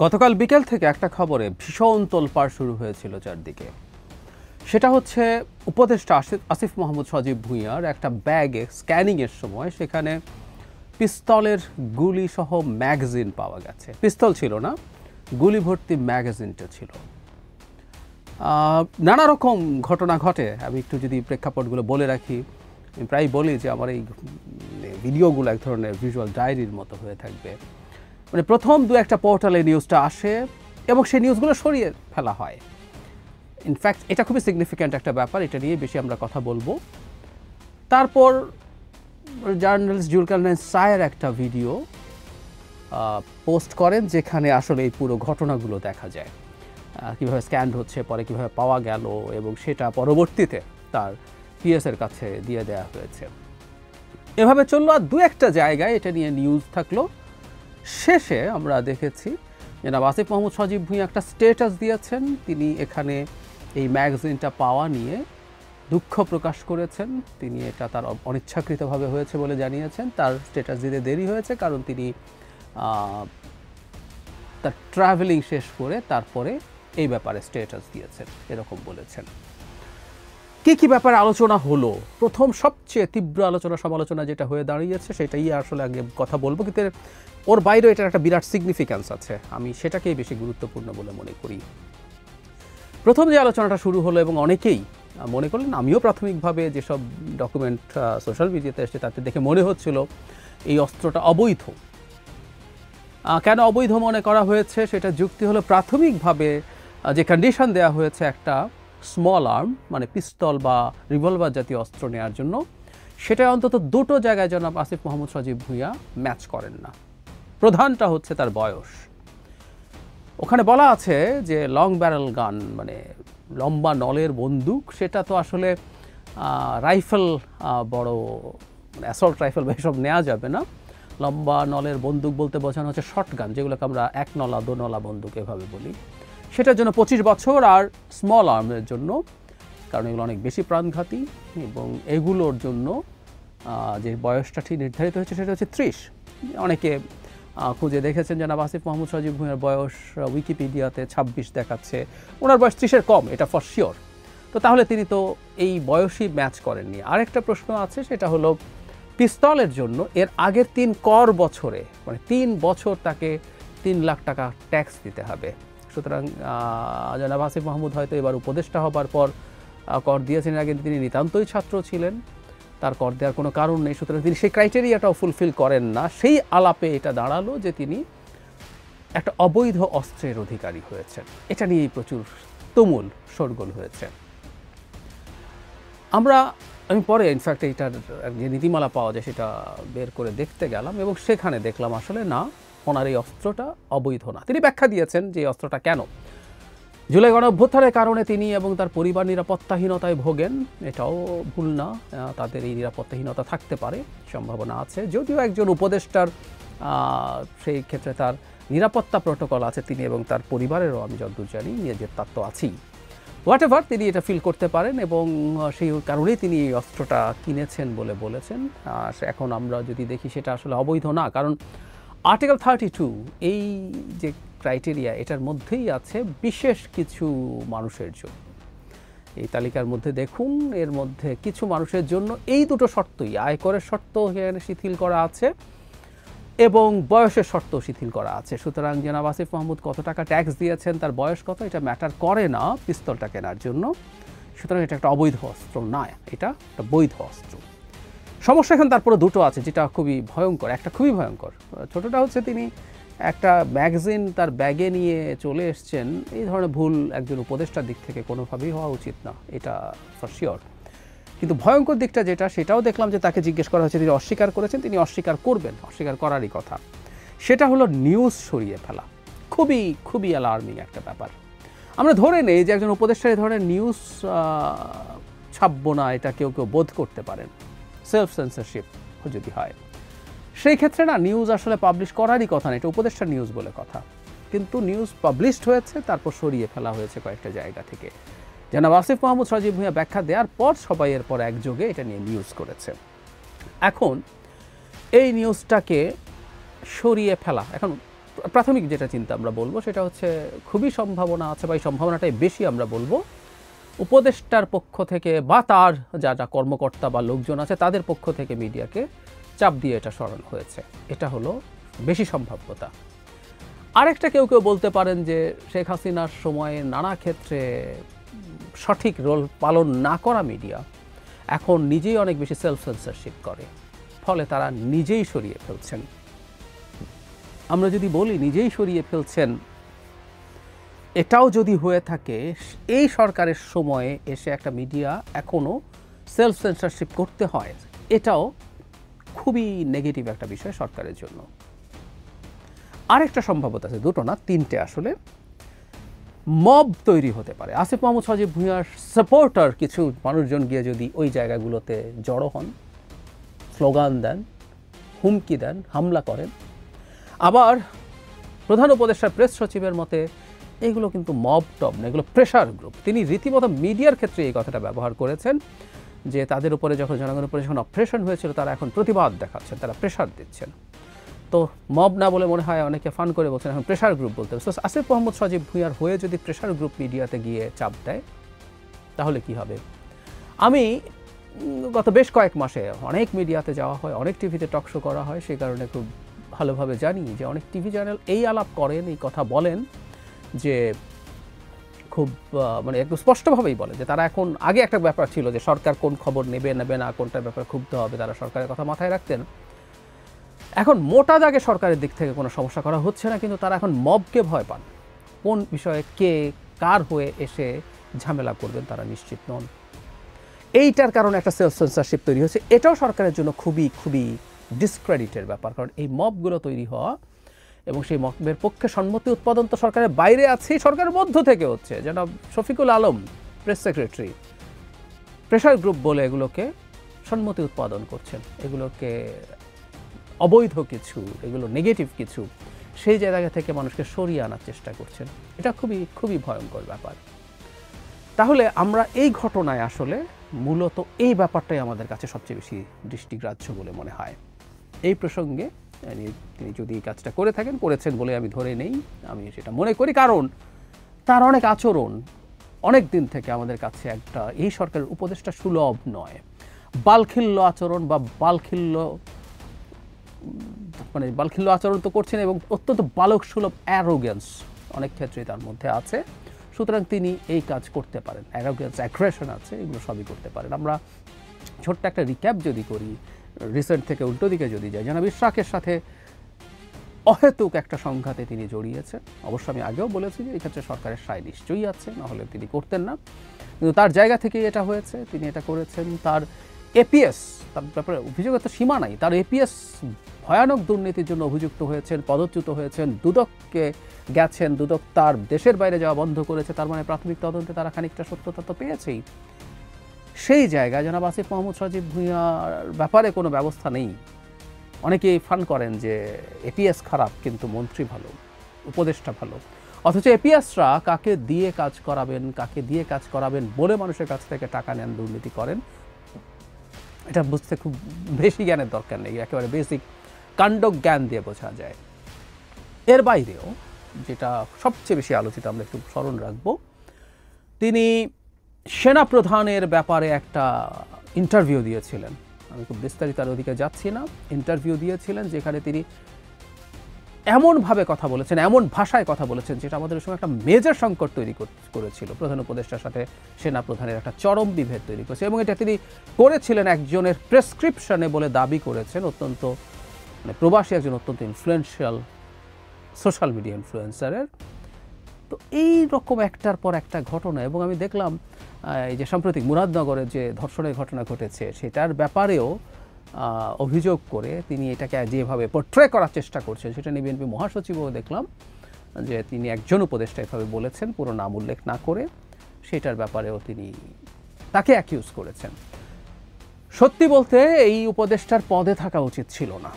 গতকাল বিকেল থেকে একটা খবরে ভীষণ তোলপাড় শুরু হয়েছিল চারদিকে। সেটা হচ্ছে উপদেষ্টা আসিফ মাহমুদ সজীব ভুঁইয়ার একটা ব্যাগে স্ক্যানিংয়ের সময় সেখানে পিস্তলের গুলি সহ ম্যাগাজিন পাওয়া গেছে। পিস্তল ছিল না, গুলি ভর্তি ম্যাগাজিনটা ছিল। নানা রকম ঘটনা ঘটে। আমি একটু যদি প্রেক্ষাপটগুলো বলে রাখি, আমি প্রায় বলি যে আমার এই ভিডিওগুলো এক ধরনের ভিজুয়াল ডায়েরির মতো হয়ে থাকবে। মানে প্রথম দু একটা পোর্টালে নিউজটা আসে এবং সেই নিউজগুলো সরিয়ে ফেলা হয়। ইনফ্যাক্ট এটা খুবই সিগনিফিক্যান্ট একটা ব্যাপার, এটা নিয়ে বেশি আমরা কথা বলবো। তারপর জার্নালিস্ট জুলকারনাইন সায়ের একটা ভিডিও পোস্ট করেন যেখানে আসলে এই পুরো ঘটনাগুলো দেখা যায়, কীভাবে স্ক্যান হচ্ছে, পরে কীভাবে পাওয়া গেল এবং সেটা পরবর্তীতে তার পিএসের কাছে দিয়ে দেওয়া হয়েছে। এভাবে চললো, আর দু একটা জায়গায় এটা নিয়ে নিউজ থাকলো। শেষে আমরা দেখেছি জনাব আসিফ মাহমুদ সজীব ভুঁইয়া একটা স্ট্যাটাস দিয়েছেন। তিনি এখানে এই ম্যাগাজিনটা পাওয়া নিয়ে দুঃখ প্রকাশ করেছেন। তিনি এটা তার অনিচ্ছাকৃতভাবে হয়েছে বলে জানিয়েছেন। তার স্ট্যাটাস দিতে দেরি হয়েছে কারণ তিনি তার ট্রাভেলিং শেষ করে তারপরে এই ব্যাপারে স্ট্যাটাস দিয়েছেন, এরকম বলেছেন। কী ব্যাপারে আলোচনা হলো? প্রথম সবচেয়ে তীব্র আলোচনা সমালোচনা যেটা হয়ে দাঁড়িয়েছে সেটাই আসলে আগে কথা বলবো, কিন্তু ওর বাইরেও এটার একটা বিরাট সিগনিফিক্যান্স আছে। আমি সেটাকেই বেশি গুরুত্বপূর্ণ বলে মনে করি। প্রথম যে আলোচনাটা শুরু হলো এবং অনেকেই মনে করলেন, আমিও প্রাথমিকভাবে যেসব ডকুমেন্ট সোশ্যাল মিডিয়াতে এসেছে তাতে দেখে মনে হচ্ছিল এই অস্ত্রটা অবৈধ। কেন অবৈধ মনে করা হয়েছে সেটা যুক্তি হলো, প্রাথমিকভাবে যে কন্ডিশন দেওয়া হয়েছে একটা স্মল আর্ম মানে পিস্তল বা রিভলভার জাতীয় অস্ত্র নেওয়ার জন্য, সেটা অন্তত দুটো জায়গায় জনাব আসিফ মাহমুদ সজীব ভুঁইয়া ম্যাচ করেন না। প্রধানটা হচ্ছে তার বয়স। ওখানে বলা আছে যে লং ব্যারেল গান মানে লম্বা নলের বন্দুক, সেটা তো আসলে রাইফেল, বড় অ্যাসল্ট রাইফেল বা এসব নেওয়া যাবে না। লম্বা নলের বন্দুক বলতে বোঝানো হচ্ছে শর্ট গান, যেগুলোকে আমরা এক নলা দো নলা বন্দুক এভাবে বলি। সেটার জন্য 25 বছর, আর স্মল আর্মের জন্য, কারণ এগুলো অনেক বেশি প্রাণঘাতী এবং এগুলোর জন্য যে বয়সটা ঠিক নির্ধারিত হয়েছে সেটা হচ্ছে 30। অনেকে খুঁজে দেখেছেন জনাব আসিফ মাহমুদ সজীব ভুঁইয়ার বয়স উইকিপিডিয়াতে 26 দেখাচ্ছে, ওনার বয়স 30-এর কম, এটা ফর শিওর। তো তাহলে তিনি তো এই বয়সই ম্যাচ করেননি। আরেকটা প্রশ্ন আছে, সেটা হলো পিস্তলের জন্য এর আগের 3 কর বছরে মানে 3 বছর তাকে 3 লাখ টাকা ট্যাক্স দিতে হবে। সুতরাং জনাব আসিফ মাহমুদ হয়তো এবার উপদেষ্টা হবার পর কর দিয়েছেন, আগে তিনি নিতান্তই ছাত্র ছিলেন, তার কর দেওয়ার কোনো কারণ নেই। সুতরাং তিনি সেই ক্রাইটেরিয়াটাও ফুলফিল করেন না। সেই আলাপে এটা দাঁড়ালো যে তিনি একটা অবৈধ অস্ত্রের অধিকারী হয়েছেন। এটা নিয়েই প্রচুর তুমুল শোরগোল হয়েছে। আমি পরে ইনফ্যাক্ট এইটার যে নীতিমালা পাওয়া যায় সেটা বের করে দেখতে গেলাম এবং সেখানে দেখলাম আসলে না, ওনার এই অস্ত্রটা অবৈধ না। তিনি ব্যাখ্যা দিয়েছেন যে এই অস্ত্রটা কেন। জুলাই গণঅভ্যুত্থানের কারণে তিনি এবং তার পরিবার নিরাপত্তাহীনতায় ভোগেন, এটাও ভুল না। তাদের এই নিরাপত্তাহীনতা থাকতে পারে, সম্ভাবনা আছে। যদিও একজন উপদেষ্টার সেই ক্ষেত্রে তার নিরাপত্তা প্রোটোকল আছে, তিনি এবং তার পরিবারেরও আমি যতদূর জানি নিজের তার তো আছেই। হোয়াট এভার, তিনি এটা ফিল করতে পারেন এবং সেই কারণেই তিনি এই অস্ত্রটা কিনেছেন বলে বলেছেন। এখন আমরা যদি দেখি সেটা আসলে অবৈধ না, কারণ আর্টিকেল 32 এই যে ক্রাইটেরিয়া, এটার মধ্যেই আছে বিশেষ কিছু মানুষের জন্য। এই তালিকার মধ্যে দেখুন, এর মধ্যে কিছু মানুষের জন্য এই দুটো শর্তই, আয়করের শর্ত এখানে শিথিল করা আছে এবং বয়সের শর্ত শিথিল করা আছে। সুতরাং জনাব আসিফ মাহমুদ কত টাকা ট্যাক্স দিয়েছেন, তার বয়স কত, এটা ম্যাটার করে না পিস্তলটা কেনার জন্য। সুতরাং এটা একটা অবৈধ অস্ত্র না, এটা একটা বৈধ অস্ত্র। সমস্যা এখন তারপরে দুটো আছে, যেটা খুবই ভয়ঙ্কর। একটা খুবই ভয়ঙ্কর, ছোটটা হচ্ছে তিনি একটা ম্যাগাজিন তার ব্যাগে নিয়ে চলে এসছেন। এই ধরনের ভুল একজন উপদেষ্টার দিক থেকে কোনোভাবেই হওয়া উচিত না, এটা ফর শিওর। কিন্তু ভয়ঙ্কর দিকটা যেটা, সেটাও দেখলাম যে তাকে জিজ্ঞেস করা হয়েছে, তিনি অস্বীকার করেছেন, তিনি অস্বীকার করবেন, অস্বীকার করারই কথা। সেটা হলো নিউজ সরিয়ে ফেলা। খুবই খুবই অ্যালার্মিং একটা ব্যাপার। আমরা ধরে নেই যে একজন উপদেষ্টা এই ধরনের নিউজ ছাপবো না, এটা কেউ কেউ বোধ করতে পারেন, সেলফ সেন্সরশিপ যদি হয়। সেই ক্ষেত্রে না, নিউজ আসলে পাবলিশ করারই কথা না, এটা উপদেষ্টার নিউজ বলে কথা। কিন্তু নিউজ পাবলিশড হয়েছে, তারপর সরিয়ে ফেলা হয়েছে কয়েকটা জায়গা থেকে। জনাব আসিফ মাহমুদ সজীব ভুঁইয়া ব্যাখ্যা দেওয়ার পর সবাই এরপর একযোগে এটা নিয়ে নিউজ করেছে। এখন এই নিউজটাকে সরিয়ে ফেলা, এখন প্রাথমিক যেটা চিন্তা আমরা বলবো সেটা হচ্ছে খুবই সম্ভাবনা আছে, বা এই সম্ভাবনাটাই বেশি আমরা বলবো উপদেষ্টার পক্ষ থেকে বা তার যা কর্মকর্তা বা লোকজন আছে তাদের পক্ষ থেকে মিডিয়াকে চাপ দিয়ে এটা সরানো হয়েছে। এটা হলো বেশি সম্ভাব্যতা। আরেকটা কেউ বলতে পারেন যে শেখ হাসিনার সময়ে নানা ক্ষেত্রে সঠিক রোল পালন না করা মিডিয়া এখন নিজেই অনেক বেশি সেলফ সেন্সরশিপ করে, ফলে তারা নিজেই সরিয়ে ফেলছেন। আমরা যদি বলি নিজেই সরিয়ে ফেলছেন, এটাও যদি হয়ে থাকে এই সরকারের সময়ে এসে একটা মিডিয়া এখনও সেলফ সেন্সরশিপ করতে হয়, এটাও খুবই নেগেটিভ একটা বিষয় সরকারের জন্য। আরেকটা সম্ভাবনা আছে, দুটো না তিনটে আসলে। মব তৈরি হতে পারে। আসিফ মাহমুদ সজীব ভুঁইয়ার সাপোর্টার কিছু মানুষজন গিয়ে যদি ওই জায়গাগুলোতে জড়ো হন, স্লোগান দেন, হুমকি দেন, হামলা করেন। আবার প্রধান উপদেষ্টার প্রেস সচিবের মতে এগুলো কিন্তু মব টব না, এগুলো প্রেশার গ্রুপ। তিনি রীতিমতো মিডিয়ার ক্ষেত্রে এই কথাটা ব্যবহার করেছেন যে তাদের উপরে যখন জনগণের উপরে যখন অপারেশন হয়েছিল তারা এখন প্রতিবাদ দেখাচ্ছেন, তারা প্রেশার দিচ্ছেন। তো মব না বলে মনে হয় অনেকে ফান করে বলছেন এখন প্রেশার গ্রুপ বলতে। সো আসিফ মাহমুদ সজীব ভুঁইয়ার হয়ে যদি প্রেশার গ্রুপ মিডিয়াতে গিয়ে চাপ দেয় তাহলে কি হবে? আমি গত বেশ কয়েক মাসে অনেক মিডিয়াতে যাওয়া হয়, অনেক টিভিতে টক শো করা হয়, সেই কারণে খুব ভালোভাবে জানি যে অনেক টিভি চ্যানেল এই আলাপ করেন, এই কথা বলেন যে খুব মানে একটু স্পষ্টভাবেই বলে যে তারা এখন, আগে একটা ব্যাপার ছিল যে সরকার কোন খবর নেবে নেবে না, কোনটার ব্যাপারে ক্ষুব্ধ হবে, তারা সরকারের কথা মাথায় রাখতেন। এখন মোটা দাগে সরকারের দিক থেকে কোনো সমস্যা করা হচ্ছে না, কিন্তু তারা এখন মবকে ভয় পান। কোন বিষয়ে কে কার হয়ে এসে ঝামেলা করবেন তারা নিশ্চিত নন। এইটার কারণে একটা সেলফ সেন্সরশিপ তৈরি হচ্ছে। এটাও সরকারের জন্য খুবই খুবই ডিসক্রেডিটের ব্যাপার, কারণ এই মবগুলো তৈরি হওয়া এবং সেই মবের পক্ষে সম্মতি উৎপাদন তো সরকারের বাইরে আছে, সরকারের মধ্য থেকে হচ্ছে। যেন Shafiqul Alam press secretary pressure group বলে এগুলোকে সম্মতি উৎপাদন করছেন, এগুলোকে অবৈধ কিছু, এগুলো নেগেটিভ কিছু, সেই জায়গা থেকে মানুষকে সরিয়ে আনার চেষ্টা করছেন। এটা খুবই খুবই ভয়ঙ্কর ব্যাপার। তাহলে আমরা এই ঘটনায় আসলে মূলত এই ব্যাপারটাই আমাদের কাছে সবচেয়ে বেশি দৃষ্টিগ্রাহ্য বলে মনে হয়। এই প্রসঙ্গে তিনি যদি এই কাজটা করে থাকেন, করেছেন বলে আমি ধরে নেই, আমি সেটা মনে করি, কারণ তার অনেক আচরণ অনেক দিন থেকে আমাদের কাছে একটা এই সরকারের উপদেষ্টা সুলভ নয়। বালখিল্য আচরণ বা বালখিল্য আচরণ তো করছেন এবং অত্যন্ত বালক সুলভ অ্যারোগেন্স অনেক ক্ষেত্রে তার মধ্যে আছে। সুতরাং তিনি এই কাজ করতে পারেন, অ্যারোগেন্স, অ্যাগ্রেশন আছে, এগুলো সবই করতে পারেন। আমরা ছোট্ট একটা রিক্যাপ যদি করি, রিসেন্ট থেকে উল্টো দিকে যদি যাই, জনাব ইশরাকের সাথে অহেতুক একটা সংঘাতে তিনি জড়িয়েছেন। অবশ্য আমি আগেও বলেছি যে এই ক্ষেত্রে সরকারের সায় নিশ্চয়ই আছে, নাহলে তিনি করতেন না, কিন্তু তার জায়গা থেকেই এটা হয়েছে, তিনি এটা করেছেন। তার এপিএস, তার ব্যাপারে অভিযোগের তো সীমা নাই, তার এপিএস ভয়ানক দুর্নীতির জন্য অভিযুক্ত হয়েছেন, পদচ্যুত হয়েছেন, দুদককে গেছেন, দুদক তার দেশের বাইরে যাওয়া বন্ধ করেছে, তার মানে প্রাথমিক তদন্তে তারা খানিকটা সত্যতা তো পেয়েছেই। সেই জায়গায় জনাব আসিফ মাহমুদ সজীব ভুঁইয়ার ব্যাপারে কোনো ব্যবস্থা নেই। অনেকেই ফান করেন যে এপিএস খারাপ কিন্তু মন্ত্রী ভালো, উপদেষ্টা ভালো, অথচ এপিএসরা কাকে দিয়ে কাজ করাবেন বলে মানুষের কাছ থেকে টাকা নেন, দুর্নীতি করেন, এটা বুঝতে খুব বেশি জ্ঞানের দরকার নেই, একেবারে বেসিক কাণ্ড জ্ঞান দিয়ে বোঝা যায়। এর বাইরেও যেটা সবচেয়ে বেশি আলোচিত আমরা একটু স্মরণ রাখবো, তিনি সেনাপ্রধানের ব্যাপারে একটা ইন্টারভিউ দিয়েছিলেন। আমি খুব বিস্তারিত আর ওদিকে যাচ্ছি না। ইন্টারভিউ দিয়েছিলেন যেখানে তিনি এমনভাবে কথা বলেছেন, এমন ভাষায় কথা বলেছেন যেটা আমাদের সঙ্গে একটা মেজর সংকট তৈরি করেছিল। প্রধান উপদেষ্টার সাথে সেনাপ্রধানের একটা চরম বিভেদ তৈরি করেছে এবং এটা তিনি করেছিলেন একজনের প্রেসক্রিপশনে বলে দাবি করেছেন, অত্যন্ত মানে প্রবাসী একজন অত্যন্ত ইনফ্লুয়েন্সিয়াল সোশ্যাল মিডিয়া ইনফ্লুয়েন্সারের। তো এই রকম একটার পর একটা ঘটনা, এবং আমি দেখলাম এই যে সাম্প্রতিক মুরাদনগরের যে ধর্ষণের ঘটনা ঘটেছে সেটার ব্যাপারেও অভিযোগ করে তিনি এটাকে যেভাবে পোর্ট্রে করার চেষ্টা করছেন, সেটা নিয়ে বিএনপি মহাসচিবও দেখলাম যে তিনি একজন উপদেষ্টা এভাবে বলেছেন, পুরো নাম উল্লেখ না করে, সেটার ব্যাপারেও তিনি তাকে অ্যাকিউজ করেছেন। সত্যি বলতে এই উপদেষ্টার পদে থাকা উচিত ছিল না।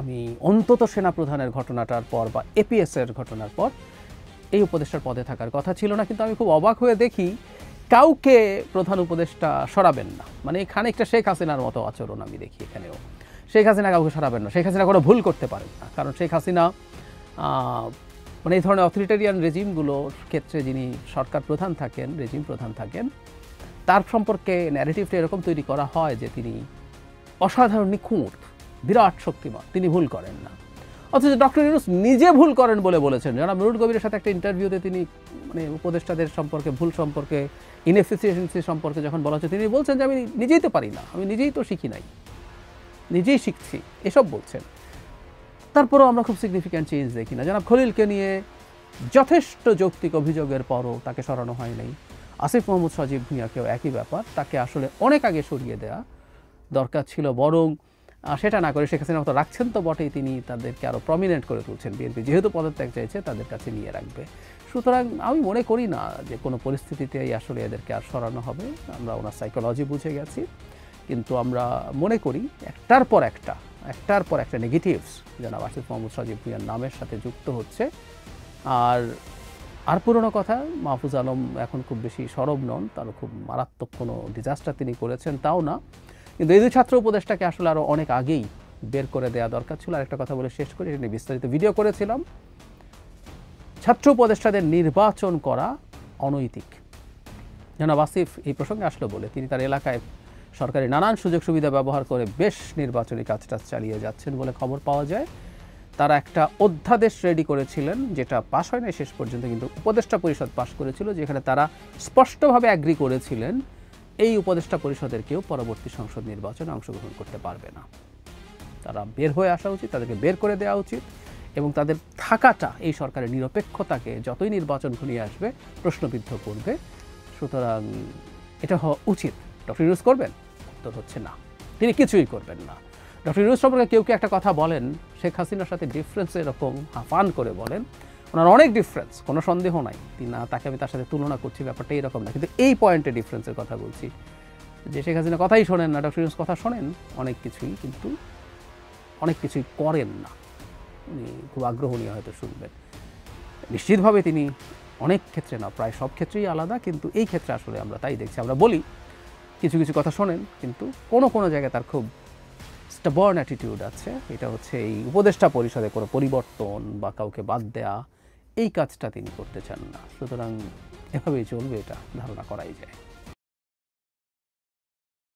আমি অন্তত সেনাপ্রধানের ঘটনাটার পর বা এপিএসের ঘটনার পর এই উপদেষ্টার পদে থাকার কথা ছিল না, কিন্তু আমি খুব অবাক হয়ে দেখি কাউকে প্রধান উপদেষ্টা সরাবেন না। মানে খানিকটা শেখ হাসিনার মতো আচরণ আমি দেখি এখানেও। শেখ হাসিনা কাউকে সরাবেন না, শেখ হাসিনা কোনো ভুল করতে পারেন না, কারণ শেখ হাসিনা মানে এই ধরনের অথরিটেরিয়ান রেজিমগুলোর ক্ষেত্রে যিনি সরকার প্রধান থাকেন, রেজিম প্রধান থাকেন, তার সম্পর্কে ন্যারেটিভটা এরকম তৈরি করা হয় যে তিনি অসাধারণ নিখুঁত, বিরাট শক্তিমান, তিনি ভুল করেন না। অথচ ডক্টর ইউনূস নিজে ভুল করেন বলে বলেছেন। জনাব নুরুল কবিরের সাথে একটা ইন্টারভিউতে তিনি মানে উপদেষ্টাদের সম্পর্কে, ভুল সম্পর্কে, ইনএফিসিয়েন্সি সম্পর্কে যখন বলা হচ্ছে, তিনি বলছেন যে আমি নিজেই তো পারি না, আমি নিজেই তো শিখি নাই, নিজেই শিখছি, এসব বলছেন। তারপরেও আমরা খুব সিগনিফিক্যান্ট চেঞ্জ দেখি না। জনাব খলিলকে নিয়ে যথেষ্ট যৌক্তিক অভিযোগের পরও তাকে সরানো হয় নাই। আসিফ মাহমুদ সজীব ভুঁইয়াকেও একই ব্যাপার, তাকে আসলে অনেক আগে সরিয়ে দেওয়া দরকার ছিল, বরং সেটা না করে শেখ হাসিনা মতো রাখছেন তো বটেই, তিনি তাদেরকে আরও প্রমিনেন্ট করে তুলছেন। বিএনপি যেহেতু পদত্যাগ চাইছে তাদের কাছে নিয়ে রাখবে। সুতরাং আমি মনে করি না যে কোনো পরিস্থিতিতেই আসলে এদেরকে আর সরানো হবে। আমরা ওনার সাইকোলজি বুঝে গেছি, কিন্তু আমরা মনে করি একটার পর একটা নেগেটিভস জনাব আসিফ মাহমুদ সজীব ভুঁইয়ার নামের সাথে যুক্ত হচ্ছে। আর পুরনো কথা, মাহফুজ আলম এখন খুব বেশি সরব নন, তারও খুব মারাত্মক কোনো ডিজাস্টার তিনি করেছেন তাও না, কিন্তু এই দুই ছাত্র উপদেষ্টাকে আসলে আরও অনেক আগেই বের করে দেওয়া দরকার ছিল। আর একটা কথা বলে শেষ করি, এটা নিয়ে বিস্তারিত ভিডিও করেছিলাম। ছাত্র উপদেষ্টাদের নির্বাচন করা অনৈতিক। জনাব আসিফ এই প্রসঙ্গে আসলে বলে, তিনি তার এলাকায় সরকারি নানান সুযোগ সুবিধা ব্যবহার করে বেশ নির্বাচনী কাজটা চালিয়ে যাচ্ছেন বলে খবর পাওয়া যায়। তারা একটা অধ্যাদেশ রেডি করেছিলেন, যেটা পাশ হয় নাই শেষ পর্যন্ত, কিন্তু উপদেষ্টা পরিষদ পাশ করেছিল, যেখানে তারা স্পষ্টভাবে অ্যাগ্রি করেছিলেন এই উপদেষ্টা পরিষদের কেউ পরবর্তী সংসদ নির্বাচনে অংশগ্রহণ করতে পারবে না। তারা বের হয়ে আসা উচিত, তাদেরকে বের করে দেওয়া উচিত, এবং তাদের থাকাটা এই সরকারের নিরপেক্ষতাকে যতই নির্বাচন ঘনিয়ে আসবে প্রশ্নবিদ্ধ করবে। সুতরাং এটা হওয়া উচিত। ডক্টর ইউনূস করবেন? উত্তর হচ্ছে না, তিনি কিছুই করবেন না। ডক্টর ইউনূস সম্পর্কে কেউ একটা কথা বলেন, শেখ হাসিনার সাথে ডিফারেন্স এরকম হাফান করে বলেন, ওনার অনেক ডিফারেন্স, কোনো সন্দেহ নাই, তাকে আমি তার সাথে তুলনা করছি, ব্যাপারটা এইরকম না, কিন্তু এই পয়েন্টে ডিফারেন্সের কথা বলছি যে শেখ হাসিনা কথাই শোনেন না, ডক্টর ইউনূস কথা শোনেন অনেক কিছুই, কিন্তু অনেক কিছুই করেন না। উনি খুব আগ্রহ নিয়ে হয়তো শুনবেন। নিশ্চিতভাবে তিনি অনেক ক্ষেত্রে না, প্রায় সব ক্ষেত্রেই আলাদা, কিন্তু এই ক্ষেত্রে আসলে আমরা তাই দেখছি। আমরা বলি কিছু কিছু কথা শোনেন, কিন্তু কোনো জায়গায় তার খুব স্টাবার্ন অ্যাটিটিউড আছে। এটা হচ্ছে এই উপদেষ্টা পরিষদে কোনো পরিবর্তন বা কাউকে বাদ দেয়া, এই কাজটা তিনি করতে চান না। সুতরাং এভাবেই চলবে, এটা ধারণা করাই যায়।